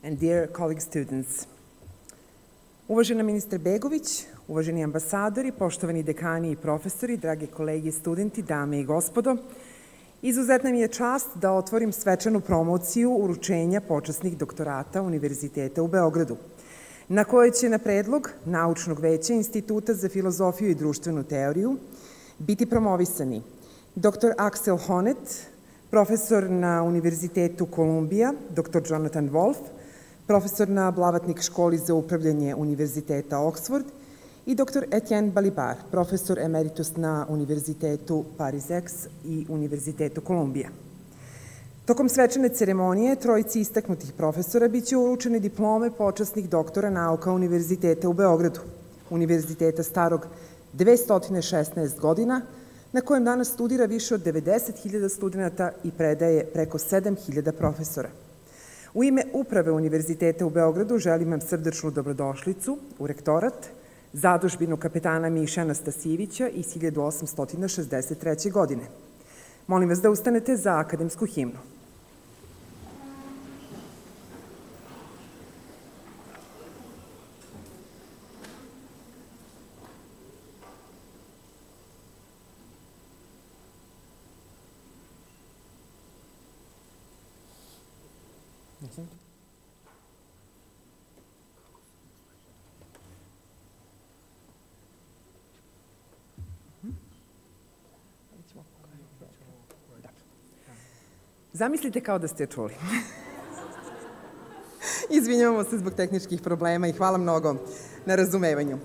and dear colleague students. Uvažena ministar Begović, uvaženi ambasadori, poštovani dekani i profesori, dragi kolege i studenti, dame i gospodo, izuzetna mi je čast da otvorim svečanu promociju uručenja počasnih doktorata Univerziteta u Beogradu, na kojoj će na predlog Naučnog veća Instituta za filozofiju i društvenu teoriju biti promovisani dr. Axel Honneth, profesor na Univerzitetu Kolumbija, dr. Jonathan Wolf, profesor na Blavatnik školi za upravljanje Univerziteta Oxford i dr. Etienne Balibar, profesor emeritus na Univerzitetu Paris X i Univerzitetu Kolumbija. Tokom svečane ceremonije trojici istaknutih profesora biće uručene diplome počasnih doktora nauka Univerziteta u Beogradu, Univerziteta starog 216 godina, na kojem danas studira više od 90.000 studenta i predaje preko 7.000 profesora. U ime Uprave Univerziteta u Beogradu želim vam srdačnu dobrodošlicu u rektorat, zadužbinu kapetana Miše Anastasijevića iz 1863. godine. Molim vas da ustanete za akademsku himnu. Zamislite kao da ste čuli. Izvinjavamo se zbog tehničkih problema i hvala mnogo na razumevanju.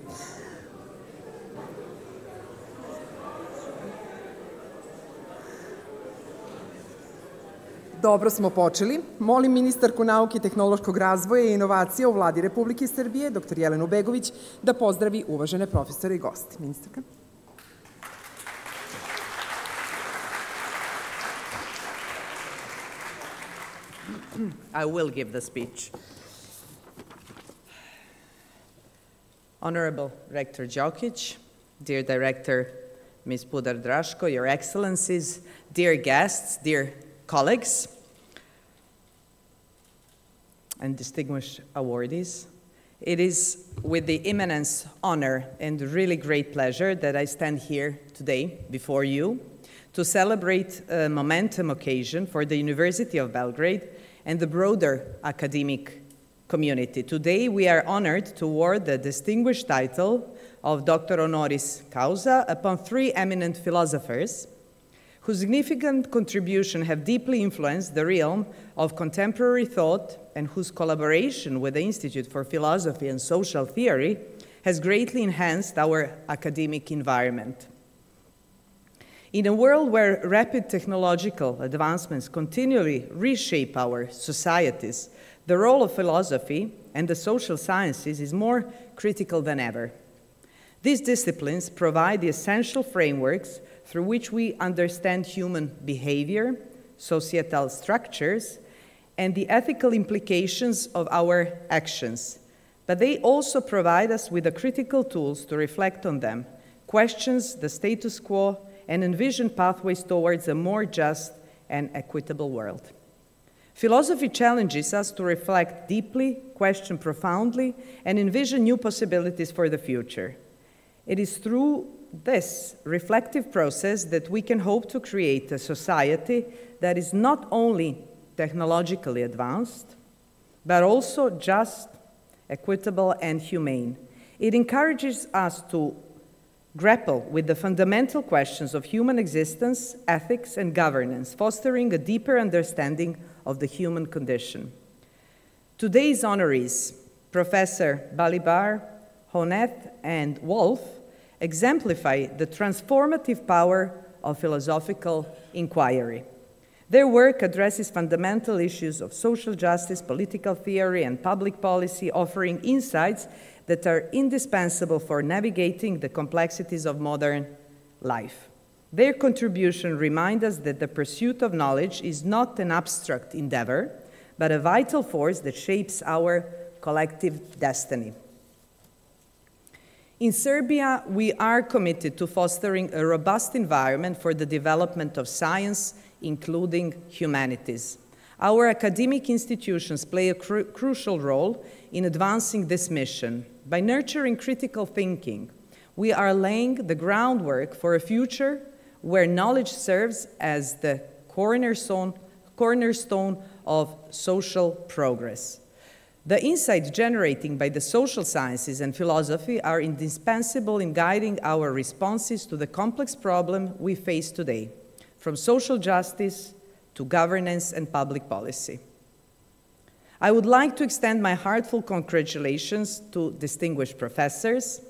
Dobro smo počeli. Molim ministarku nauke i tehnološkog razvoja i inovacija u Vladi Republike Srbije, dr. Jelenu Begović, da pozdravi uvažene profesore i goste. Ministarka. I will give the speech. Honorable Rector Đokić, dear Director Ms. Pudar-Draško, Your Excellencies, dear guests, dear colleagues, and distinguished awardees, it is with the immense honor and really great pleasure that I stand here today before you to celebrate a momentum occasion for the University of Belgrade and the broader academic community. Today, we are honored to award the distinguished title of Dr. Honoris Causa upon three eminent philosophers whose significant contribution have deeply influenced the realm of contemporary thought and whose collaboration with the Institute for Philosophy and Social Theory has greatly enhanced our academic environment. In a world where rapid technological advancements continually reshape our societies, the role of philosophy and the social sciences is more critical than ever. These disciplines provide the essential frameworks through which we understand human behavior, societal structures, and the ethical implications of our actions. But they also provide us with the critical tools to reflect on them, question the status quo, and envision pathways towards a more just and equitable world. Philosophy challenges us to reflect deeply, question profoundly, and envision new possibilities for the future. It is through this reflective process that we can hope to create a society that is not only technologically advanced, but also just, equitable, and humane. It encourages us to grapple with the fundamental questions of human existence, ethics, and governance, fostering a deeper understanding of the human condition. Today's honorees, Professor Balibar, Honneth, and Wolf, exemplify the transformative power of philosophical inquiry. Their work addresses fundamental issues of social justice, political theory, and public policy, offering insights that are indispensable for navigating the complexities of modern life. Their contribution reminds us that the pursuit of knowledge is not an abstract endeavor, but a vital force that shapes our collective destiny. In Serbia, we are committed to fostering a robust environment for the development of science, including humanities. Our academic institutions play a crucial role in advancing this mission. By nurturing critical thinking, we are laying the groundwork for a future where knowledge serves as the cornerstone of social progress. The insights generated by the social sciences and philosophy are indispensable in guiding our responses to the complex problem we face today, from social justice to governance and public policy. I would like to extend my heartfelt congratulations to distinguished professors.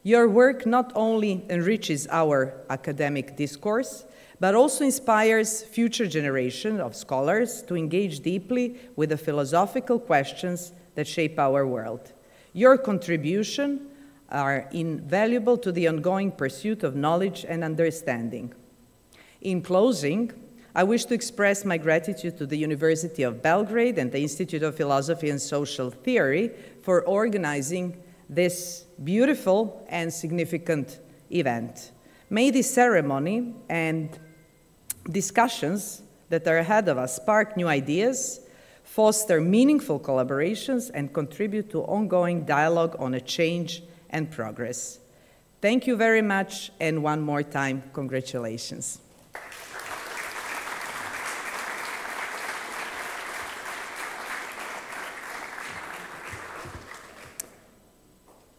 Your work not only enriches our academic discourse, but also inspires future generations of scholars to engage deeply with the philosophical questions that shape our world. Your contributions are invaluable to the ongoing pursuit of knowledge and understanding. In closing, I wish to express my gratitude to the University of Belgrade and the Institute of Philosophy and Social Theory for organizing this beautiful and significant event. May this ceremony and discussions that are ahead of us spark new ideas, foster meaningful collaborations, and contribute to ongoing dialogue on a change and progress. Thank you very much, and one more time, congratulations.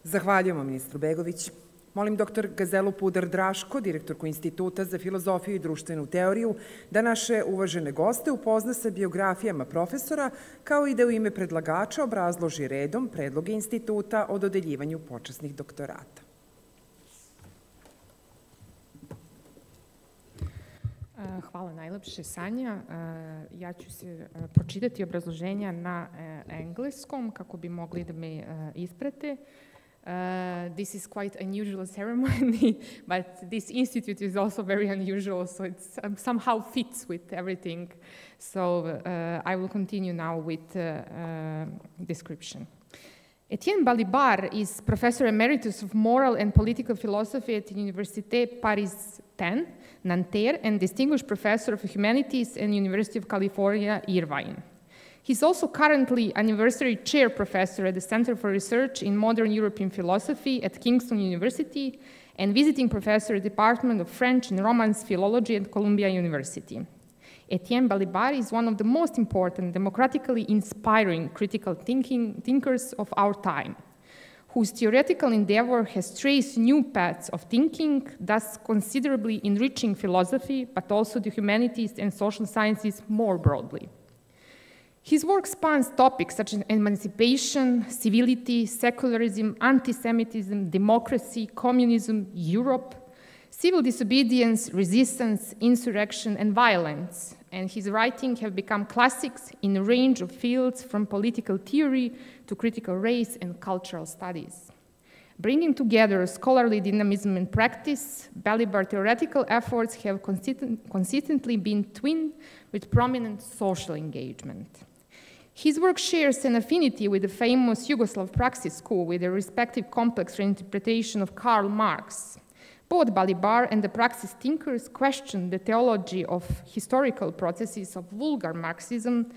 Zahvaljujemo ministru Begović. Molim dr. Gazelu Pudar-Draško, direktorku Instituta za filozofiju i društvenu teoriju, da naše uvažene goste upozna sa biografijama profesora, kao i da u ime predlagača obrazloži redom predloge instituta o dodeljivanju počasnih doktorata. Hvala najlepše, Sanja. Ja ću se pročitati obrazloženja na engleskom kako bi mogli da me isprate. This is quite unusual ceremony, but this institute is also very unusual, so it somehow fits with everything. So I will continue now with description. Etienne Balibar is Professor Emeritus of Moral and Political Philosophy at Université Paris 10, Nanterre, and Distinguished Professor of Humanities at University of California, Irvine. He's also currently Anniversary Chair Professor at the Center for Research in Modern European Philosophy at Kingston University and Visiting Professor at the Department of French and Romance Philology at Columbia University. Etienne Balibar is one of the most important, democratically inspiring critical thinkers of our time, whose theoretical endeavor has traced new paths of thinking, thus considerably enriching philosophy, but also the humanities and social sciences more broadly. His work spans topics such as emancipation, civility, secularism, anti-Semitism, democracy, communism, Europe, civil disobedience, resistance, insurrection, and violence. And his writings have become classics in a range of fields from political theory to critical race and cultural studies. Bringing together scholarly dynamism and practice, Balibar theoretical efforts have consistently been twinned with prominent social engagement. His work shares an affinity with the famous Yugoslav Praxis School with a respective complex reinterpretation of Karl Marx. Both Balibar and the Praxis thinkers questioned the theology of historical processes of vulgar Marxism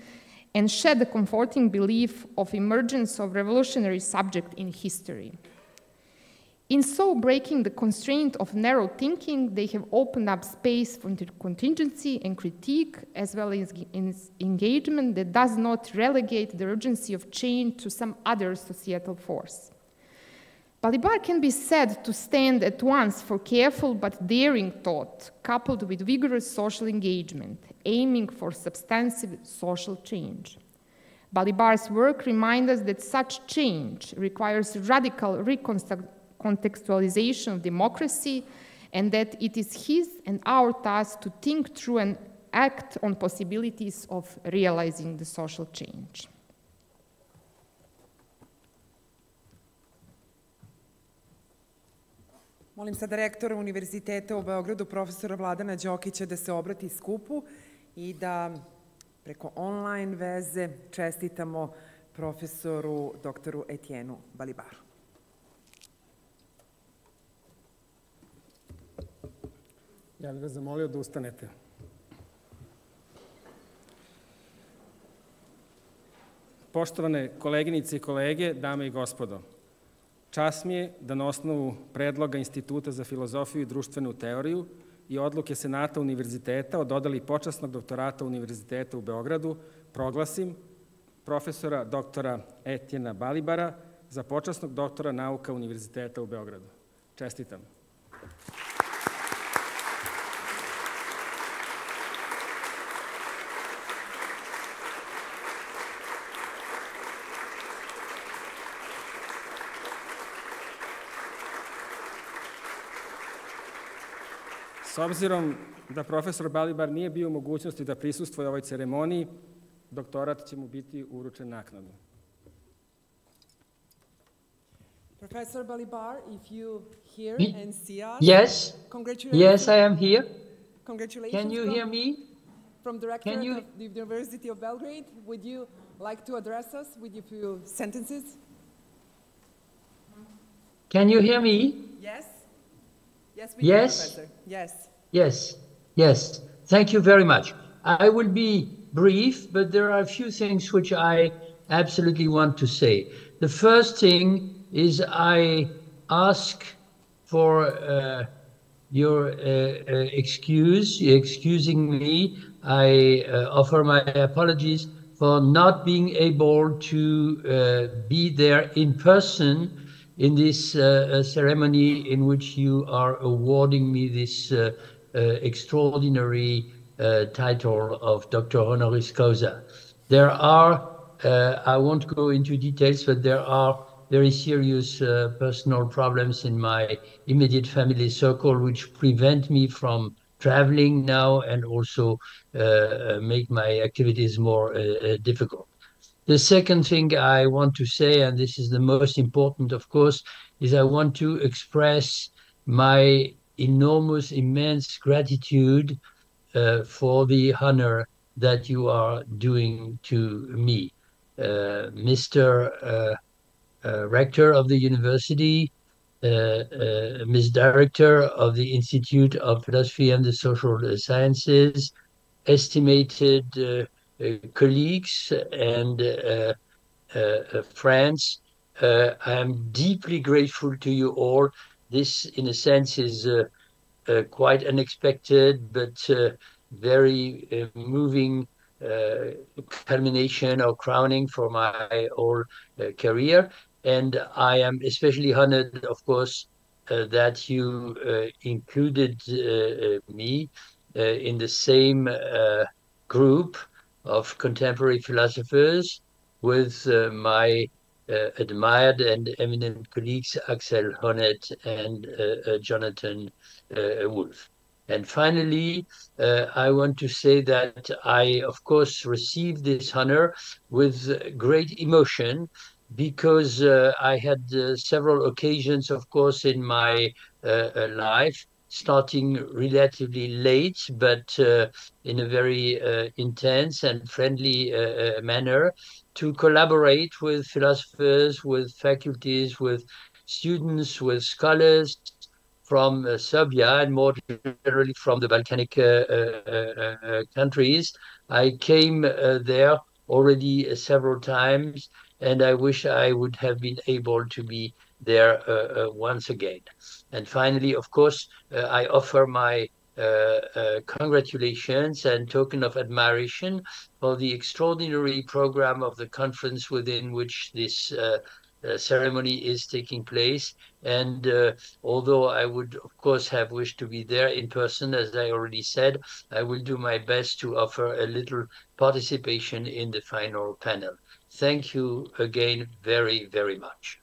and shed the comforting belief of emergence of revolutionary subject in history. In so breaking the constraint of narrow thinking, they have opened up space for contingency and critique, as well as engagement that does not relegate the urgency of change to some other societal force. Balibar can be said to stand at once for careful but daring thought, coupled with vigorous social engagement, aiming for substantive social change. Balibar's work reminds us that such change requires radical recontextualization of democracy, and that it is his and our task to think through and act on possibilities of realizing the social change. Molim sada rektora Univerziteta u Beogradu, profesora Vladana Đokića, da se obrati skupu i da preko online veze čestitamo profesoru doktoru Etienu Balibaru. Ja bih vas zamolio da ustanete. Poštovane koleginice i kolege, dame i gospodo, čast mi je da na osnovu predloga Instituta za filozofiju i društvenu teoriju i odluke Senata Univerziteta o dodeli počasnog doktorata Univerziteta u Beogradu proglasim profesora doktora Etijena Balibara za počasnog doktora nauka Univerziteta u Beogradu. Čestitam. S obzirom da profesor Balibar nije bio u mogućnosti da prisustvuje ovoj ceremoniji, doktorat će mu biti uručen naknadno. Professor Balibar, if you hear and see us, yes, congratulations. Yes, I am here. Congratulations. Can you hear me? From Director of the University of Belgrade, would you like to address us with a few sentences? Can you hear me? Yes. Yes, we Yes? do, Professor. Yes. Yes, yes. Thank you very much. I will be brief, but there are a few things which I absolutely want to say. The first thing is I ask for your excusing me. I offer my apologies for not being able to be there in person in this ceremony in which you are awarding me this extraordinary title of Dr. Honoris Causa. There are, I won't go into details, but there are very serious personal problems in my immediate family circle which prevent me from traveling now and also make my activities more difficult. The second thing I want to say, and this is the most important, of course, is I want to express my immense gratitude for the honor that you are doing to me. Mr. Rector of the university, Ms. Director of the Institute of Philosophy and the Social Sciences, estimated colleagues and friends. I am deeply grateful to you all. This, in a sense, is quite unexpected, but very moving culmination or crowning for my whole career. And I am especially honored, of course, that you included me in the same group of contemporary philosophers with my admired and eminent colleagues Axel Honneth and Jonathan Wolff. And finally, I want to say that I, of course, received this honor with great emotion because I had several occasions, of course, in my life, starting relatively late, but in a very intense and friendly manner, to collaborate with philosophers, with faculties, with students, with scholars from Serbia and more generally from the Balkanic countries. I came there already several times, and I wish I would have been able to be there once again. And finally, of course, I offer my congratulations and token of admiration for the extraordinary program of the conference within which this ceremony is taking place. And although I would, of course, have wished to be there in person, as I already said, I will do my best to offer a little participation in the final panel. Thank you again very, very much.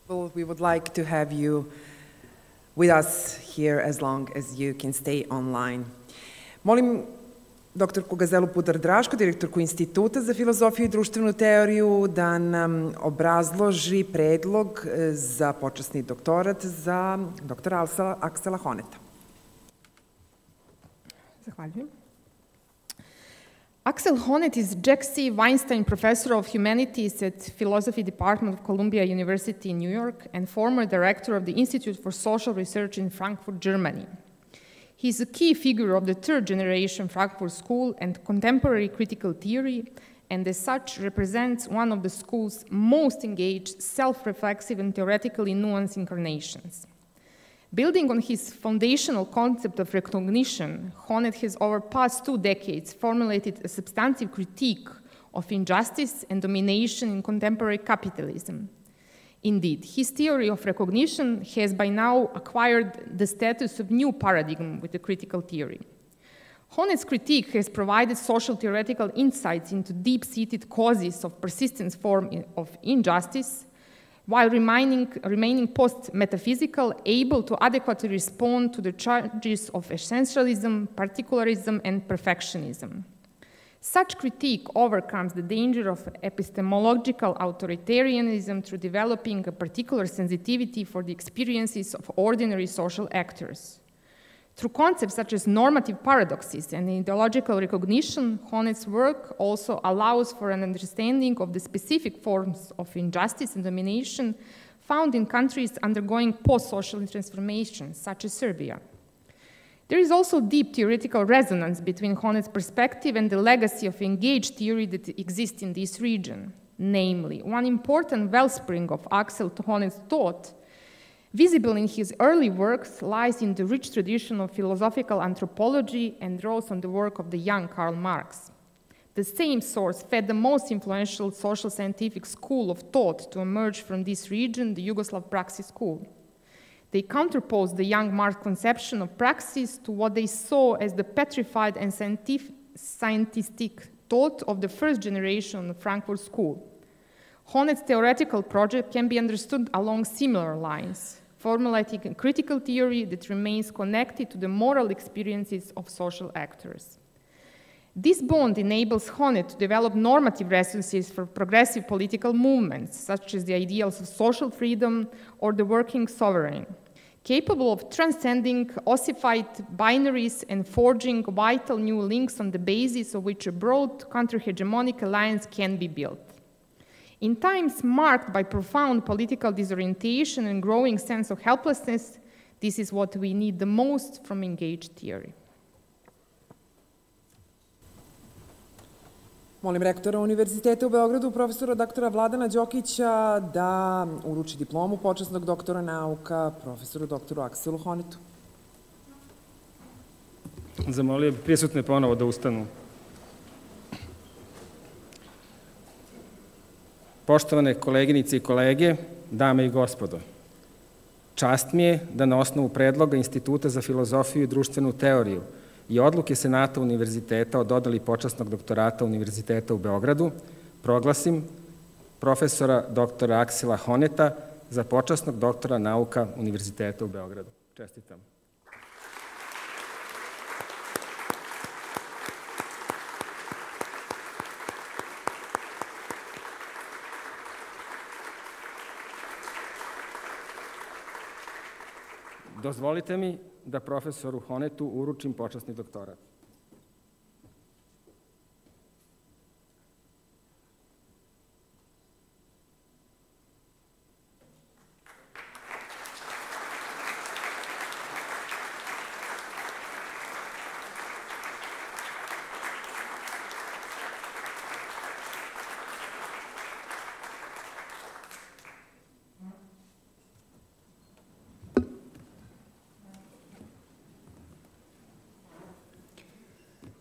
Well, we would like to have you with us here as long as you can stay online. Molim doktorku Gazelu Pudar-Draško, direktorku Instituta za filozofiju i društvenu teoriju, da nam obrazloži predlog za počasni doktorat za doktora Aksela Honnetha. Zahvaljujem. Axel Honneth is Jack C. Weinstein Professor of Humanities at Philosophy Department of Columbia University in New York and former director of the Institute for Social Research in Frankfurt, Germany. He is a key figure of the third generation Frankfurt School and contemporary critical theory, and as such represents one of the school's most engaged, self-reflexive and theoretically nuanced incarnations. Building on his foundational concept of recognition, Honneth has over past 2 decades formulated a substantive critique of injustice and domination in contemporary capitalism. Indeed, his theory of recognition has by now acquired the status of new paradigm with the critical theory. Honneth's critique has provided social theoretical insights into deep-seated causes of persistent form of injustice, while remaining post-metaphysical, able to adequately respond to the charges of essentialism, particularism, and perfectionism. Such critique overcomes the danger of epistemological authoritarianism through developing a particular sensitivity for the experiences of ordinary social actors. Through concepts such as normative paradoxes and ideological recognition, Honneth's work also allows for an understanding of the specific forms of injustice and domination found in countries undergoing post-social transformations, such as Serbia. There is also deep theoretical resonance between Honneth's perspective and the legacy of engaged theory that exists in this region. Namely, one important wellspring of Axel Honneth's thought, visible in his early works, lies in the rich tradition of philosophical anthropology and draws on the work of the young Karl Marx. The same source fed the most influential social scientific school of thought to emerge from this region, the Yugoslav Praxis School. They counterposed the young Marx conception of praxis to what they saw as the petrified and scientistic thought of the first generation of Frankfurt School. Honneth's theoretical project can be understood along similar lines, formulating a critical theory that remains connected to the moral experiences of social actors. This bond enables Honneth to develop normative references for progressive political movements, such as the ideals of social freedom or the working sovereign, capable of transcending ossified binaries and forging vital new links on the basis of which a broad counter-hegemonic alliance can be built. In times marked by profound political disorientation and growing sense of helplessness, this is what we need the most from engaged theory. Molim rektora Univerziteta u Beogradu, profesora doktora Vladana Đokića, da uruči diplomu počasnog doktora nauka profesoru doktoru Akselu Honethu. Zamolio bih prisutne ponovo da ustanu. Poštovane koleginice i kolege, dame i gospodo, čast mi je da na osnovu predloga Instituta za filozofiju i društvenu teoriju i odluke Senata Univerziteta o dodeli počasnog doktorata Univerziteta u Beogradu proglasim profesora doktora Aksela Honetha za počasnog doktora nauka Univerziteta u Beogradu. Čestitam. Dozvolite mi da profesoru Honethu uručim počasni doktorat.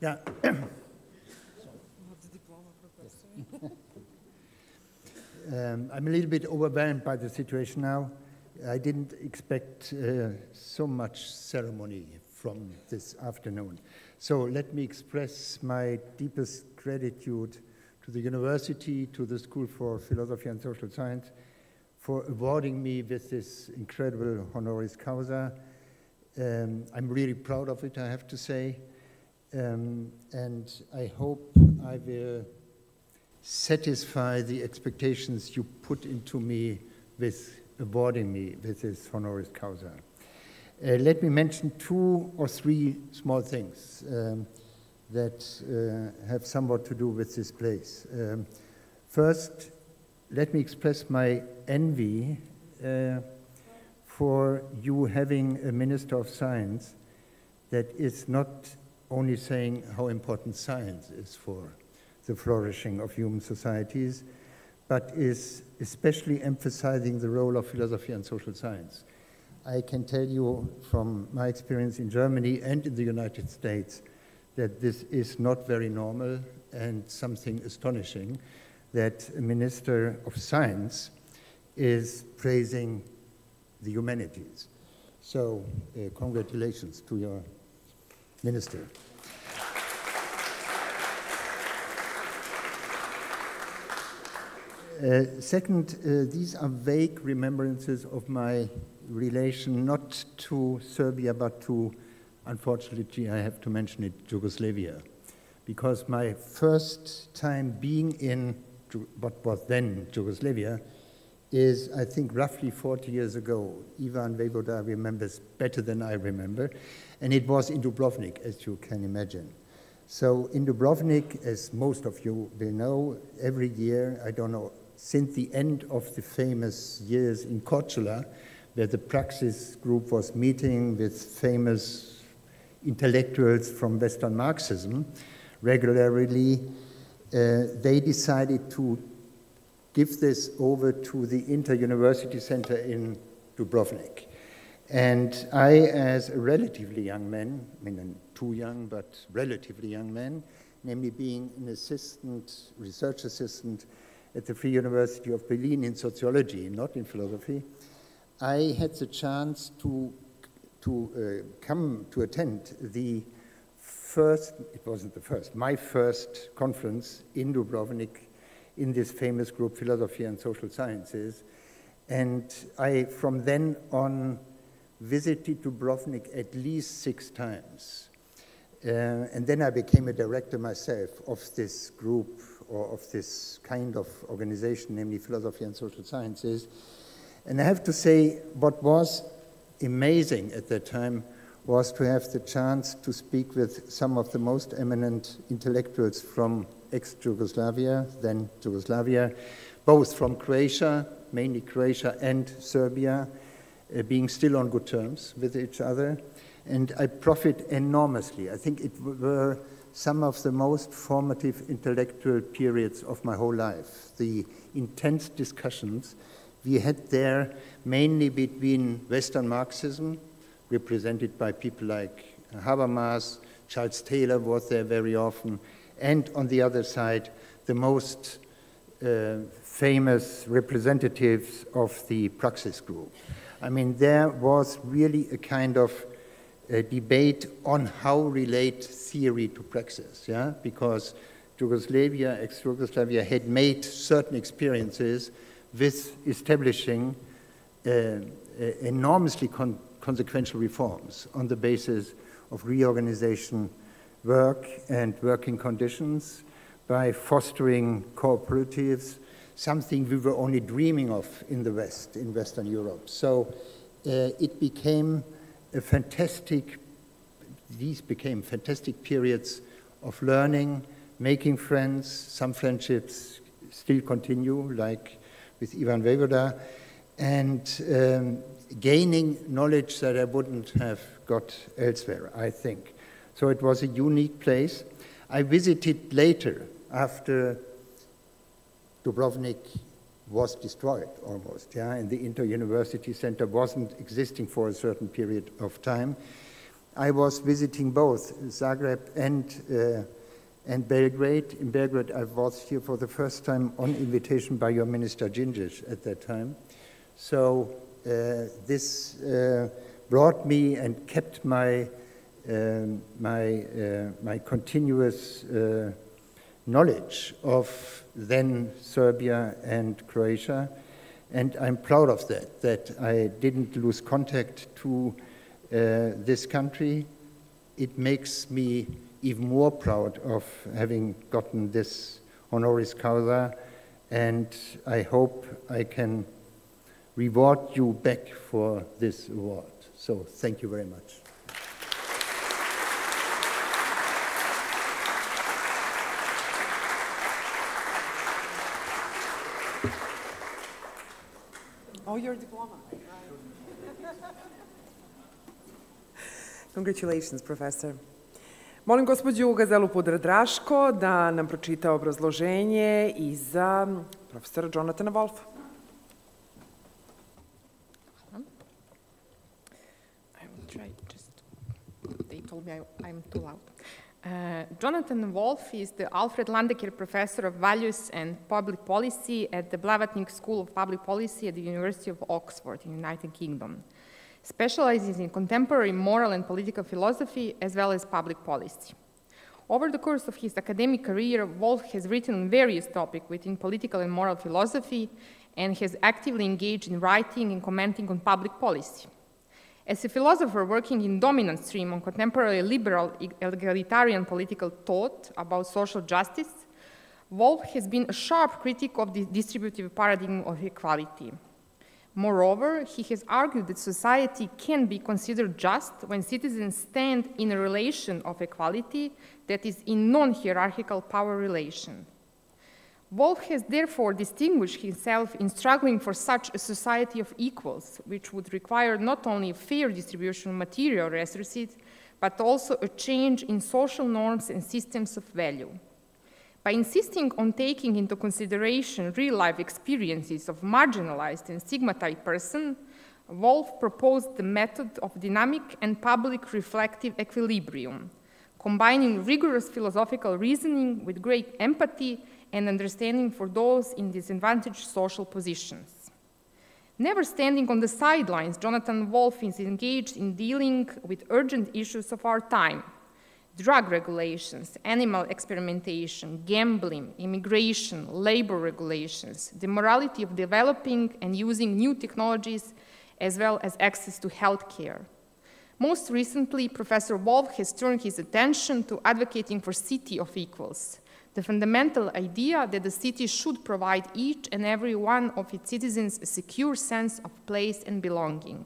Yeah. I'm a little bit overwhelmed by the situation now. I didn't expect so much ceremony from this afternoon. So let me express my deepest gratitude to the university, to the School for Philosophy and Social Science for awarding me with this incredible Honoris Causa. I'm really proud of it, I have to say. And I hope I will satisfy the expectations you put into me with awarding me with this Honoris Causa. Let me mention 2 or 3 small things. that have somewhat to do with this place. First, let me express my envy for you having a Minister of Science that is not only saying how important science is for the flourishing of human societies, but is especially emphasizing the role of philosophy and social science. I can tell you from my experience in Germany and in the United States that this is not very normal and something astonishing that a Minister of Science is praising the humanities. So congratulations to your minister. Second, these are vague remembrances of my relation not to Serbia but to, unfortunately I have to mention it, Yugoslavia. Because my first time being in what was then Yugoslavia is, I think, roughly 40 years ago. Ivan Vejvoda remembers better than I remember, and it was in Dubrovnik, as you can imagine. So in Dubrovnik, as most of you will know, every year, I don't know, since the end of the famous years in Korčula, where the Praxis group was meeting with famous intellectuals from Western Marxism regularly, they decided to give this over to the Inter-University Center in Dubrovnik. And I, as a relatively young man, I mean, too young, but relatively young man, namely being an assistant, research assistant at the Free University of Berlin in sociology, not in philosophy, I had the chance to come to attend the first, it wasn't the first, my first conference in Dubrovnik in this famous group, Philosophy and Social Sciences. And I, from then on, visited Dubrovnik at least 6 times. And then I became a director myself of this group or of this kind of organization, namely Philosophy and Social Sciences. And I have to say, what was amazing at that time was to have the chance to speak with some of the most eminent intellectuals from ex-Yugoslavia, then Yugoslavia, both from Croatia, mainly Croatia and Serbia, being still on good terms with each other. And I profit enormously. I think it were some of the most formative intellectual periods of my whole life. The intense discussions we had there, mainly between Western Marxism, represented by people like Habermas, Charles Taylor was there very often, and on the other side, the most famous representatives of the Praxis group. I mean, there was really a kind of debate on how relate theory to praxis, yeah? Because Yugoslavia, ex-Yugoslavia, had made certain experiences with establishing enormously consequential reforms on the basis of reorganization work and working conditions by fostering cooperatives, something we were only dreaming of in the West, in Western Europe. So it became a fantastic, these became fantastic periods of learning, making friends. Some friendships still continue, like with Ivan Vejvoda, and gaining knowledge that I wouldn't have got elsewhere, I think. So it was a unique place. I visited later, after Dubrovnik was destroyed almost, yeah, and the Inter-University Center wasn't existing for a certain period of time. I was visiting both Zagreb and Belgrade. In Belgrade, I was here for the first time on invitation by your Minister Đinđić at that time. So this brought me and kept my my continuous knowledge of then Serbia and Croatia, and I'm proud of that I didn't lose contact to this country. It makes me even more proud of having gotten this Honoris Causa, and I hope I can reward you back for this award. So thank you very much. Oh, your diploma. Congratulations, professor. Molim gospođu Gazelu Pudradraško da nam pročita obrazloženje i za profesora Jonathana Wolfa. I will try just, they told me I'm too loud. Jonathan Wolf is the Alfred Landecker Professor of Values and Public Policy at the Blavatnik School of Public Policy at the University of Oxford in the United Kingdom. Specializes in contemporary moral and political philosophy as well as public policy. Over the course of his academic career, Wolf has written on various topics within political and moral philosophy and has actively engaged in writing and commenting on public policy. As a philosopher working in dominant stream on contemporary liberal egalitarian political thought about social justice, Wolf has been a sharp critic of the distributive paradigm of equality. Moreover, he has argued that society can be considered just when citizens stand in a relation of equality that is in non-hierarchical power relation. Wolf has therefore distinguished himself in struggling for such a society of equals, which would require not only a fair distribution of material resources, but also a change in social norms and systems of value. By insisting on taking into consideration real-life experiences of marginalized and stigmatized persons, Wolf proposed the method of dynamic and public reflective equilibrium, combining rigorous philosophical reasoning with great empathy and understanding for those in disadvantaged social positions. Never standing on the sidelines, Jonathan Wolf is engaged in dealing with urgent issues of our time: drug regulations, animal experimentation, gambling, immigration, labor regulations, the morality of developing and using new technologies, as well as access to healthcare. Most recently, Professor Wolf has turned his attention to advocating for city of equals, the fundamental idea that the city should provide each and every one of its citizens a secure sense of place and belonging.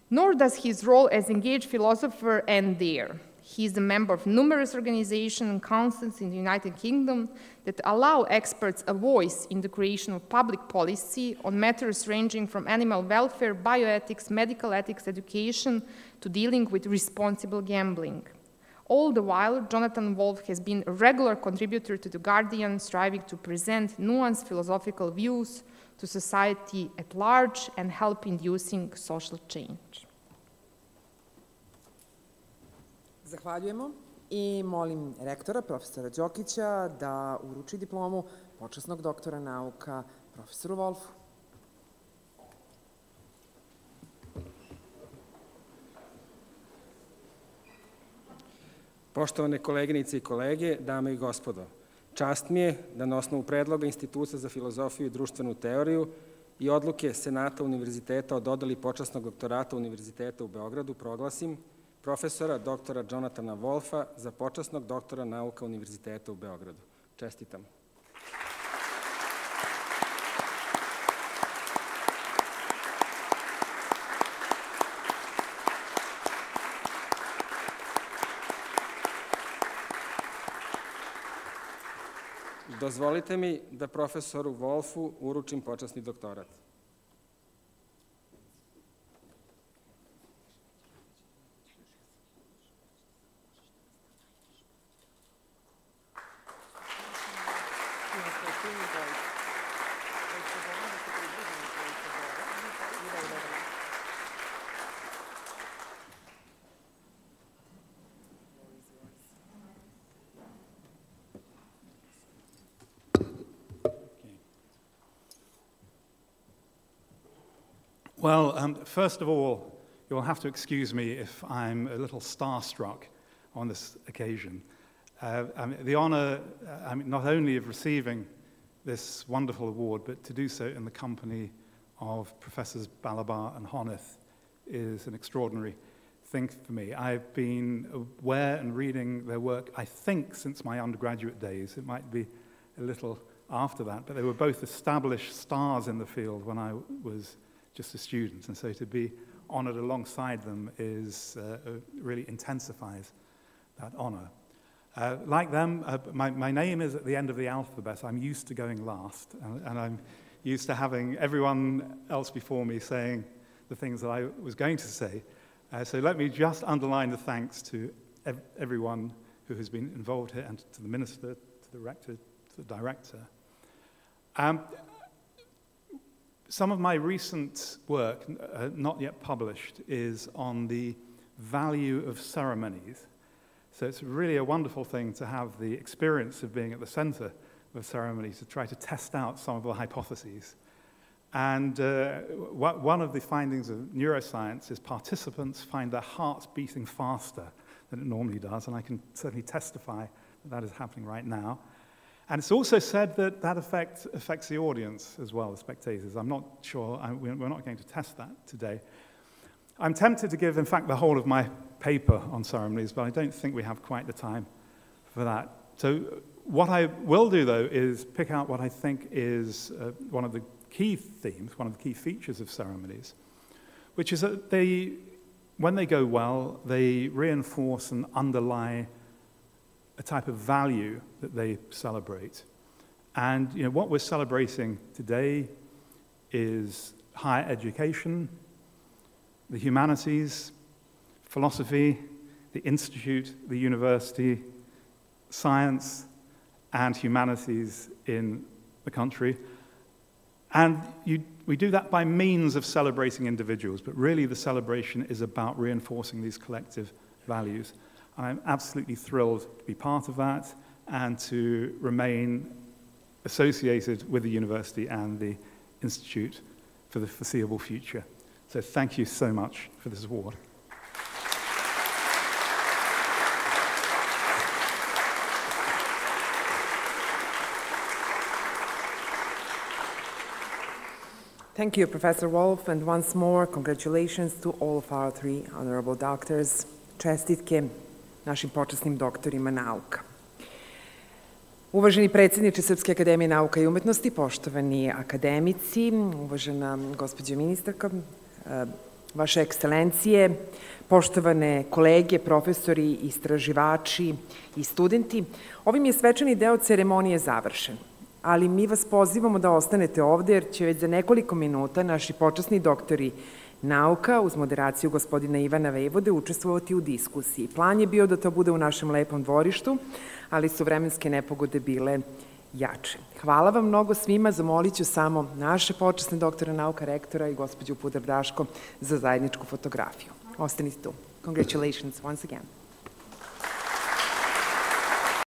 Nor does his role as engaged philosopher end there. He is a member of numerous organizations and councils in the United Kingdom that allow experts a voice in the creation of public policy on matters ranging from animal welfare, bioethics, medical ethics, education, to dealing with responsible gambling. All the while, Jonathan Wolf has been a regular contributor to The Guardian, striving to present nuanced philosophical views to society at large and help inducing social change. Zahvaljujemo i molim rektora, profesora Đokića, da uruči diplomu počasnog doktora nauka profesoru Wolfu. Poštovane koleginice i kolege, dame i gospodo, čast mi je da na osnovu predloga Instituta za filozofiju i društvenu teoriju i odluke Senata Univerziteta o dodeli počasnog doktorata Univerziteta u Beogradu proglasim profesora doktora Jonathana Wolfa za počasnog doktora nauka Univerziteta u Beogradu. Čestitam. Dozvolite mi da profesoru Wolfu uručim počasni doktorat. Well, first of all, you'll have to excuse me if I'm a little starstruck on this occasion. The honor, not only of receiving this wonderful award, but to do so in the company of Professors Balabar and Honoris is an extraordinary thing for me. I've been aware and reading their work, I think, since my undergraduate days. It might be a little after that, but they were both established stars in the field when I was just a student, and so to be honored alongside them is really intensifies that honor. Like them, my name is at the end of the alphabet. I'm used to going last, and I'm used to having everyone else before me saying the things that I was going to say. So let me just underline the thanks to everyone who has been involved here, and to the Minister, to the Rector, to the Director. Some of my recent work, not yet published, is on the value of ceremonies. So it's really a wonderful thing to have the experience of being at the center of ceremonies to try to test out some of the hypotheses. And one of the findings of neuroscience is participants find their hearts beating faster than it normally does, and I can certainly testify that that is happening right now. And it's also said that that affects the audience as well, the spectators. I'm not sure, we're not going to test that today. I'm tempted to give, in fact, the whole of my paper on ceremonies, but I don't think we have quite the time for that. So what I will do, though, is pick out what I think is one of the key themes, one of the key features of ceremonies, which is that when they go well, they reinforce and underlie a type of value that they celebrate. And what we're celebrating today is higher education, the humanities, philosophy, the institute, the university, science, and humanities in the country. And we do that by means of celebrating individuals, but really the celebration is about reinforcing these collective values. I'm absolutely thrilled to be part of that and to remain associated with the university and the institute for the foreseeable future. So thank you so much for this award. Thank you, Professor Wolf, and once more, congratulations to all of our three honorable doctors. Čestitke našim počasnim doktorima nauka. Uvaženi predsjedniče Srpske akademije nauka i umetnosti, poštovani akademici, uvažena gospođo ministarka, vaše ekscelencije, poštovane kolege, profesori, istraživači i studenti, ovim je svečani deo ceremonije završen. Ali mi vas pozivamo da ostanete ovde, jer će već za nekoliko minuta naši počasni doktori nauka uz moderaciju gospodina Ivana Vejvode učestvovati u diskusiji. Plan je bio da to bude u našem lepom dvorištu, ali su vremenske nepogode bile jače. Hvala vam mnogo svima, zamolit ću samo naše počasne doktore nauka, rektora i gospođu Pudar Daško za zajedničku fotografiju. Ostanite tu. Congratulations once again.